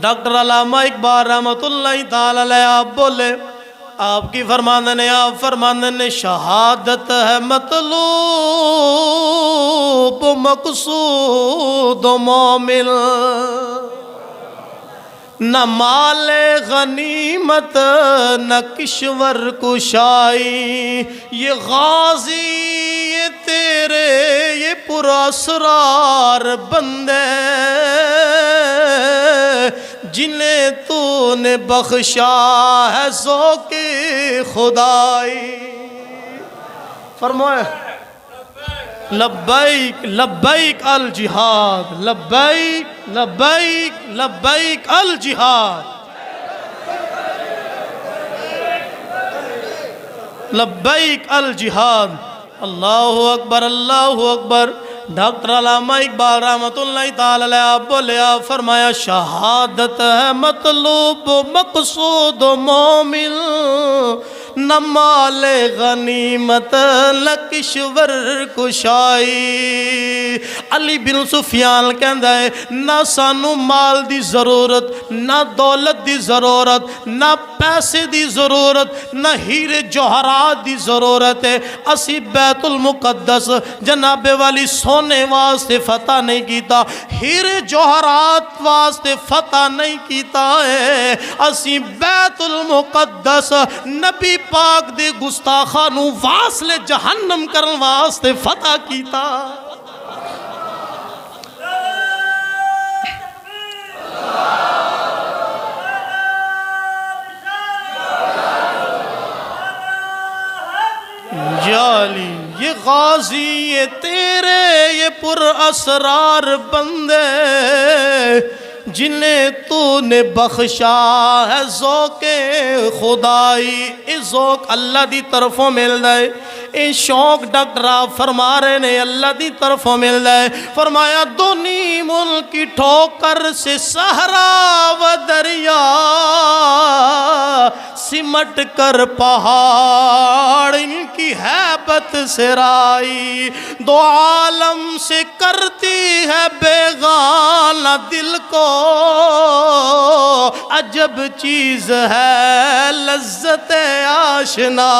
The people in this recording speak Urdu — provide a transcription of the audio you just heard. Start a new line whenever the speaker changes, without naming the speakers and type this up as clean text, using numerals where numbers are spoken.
ڈاکٹر علامہ اقبال رحمۃ اللہ تعالی علیہ آپ بولے، آپ کی فرماندے نے شہادت ہے مطلوب مقصود و مومن، نہ مال غنیمت نہ کشور کشائی، یہ غازی یہ تیرے یہ پراسرار بندے جنہیں تو نے بخشا ہے ذوق خدائی۔ فرمائے لبیک لبیک الجہاد، لبیک لبیک لبیک الجہاد، لبیک الجہاد، اللہ اکبر اللہ اکبر۔ ڈاکٹر علامہ اقبال رحمۃ اللہ تعالی علیہ آپ بولے، آپ فرمایا شہادت ہے مطلوب و مقصود و مومن، نہ مال غنیمت نہ کشور کشائی۔ علی بن سفیان کہندا ہے نہ سانو مال دی ضرورت، نہ دولت دی ضرورت، نہ پیسے دی ضرورت، نہ ہیرے جوہرات دی ضرورت ہے۔ اسی بیت المقدس جناب والی سونے واسطے فتح نہیں کیتا، ہیرے جوہرات واسطے فتح نہیں کیتا ہے، اسی بیت المقدس نبی پاک دے گستاخانوں واصل جہنم کرن واسطے فتح کیتا۔ جالی یہ غازی یہ تیرے یہ پر اسرار بندے جنہیں تو نے بخشا ہے ذوق خدائی۔ اے ذوق اللہ دی طرفوں مل دائے، اے شوق ڈاکٹر آپ فرما رہے نے اللہ دی طرفوں مل دائے۔ فرمایا دونی ملک کی ٹھوکر سے صحرا و دریا سمٹ کر پہاڑ ان کی ہیبت سے رائی، دو عالم سے کرتی ہے بیگانہ دل کو عجب چیز ہے لذت آشنا۔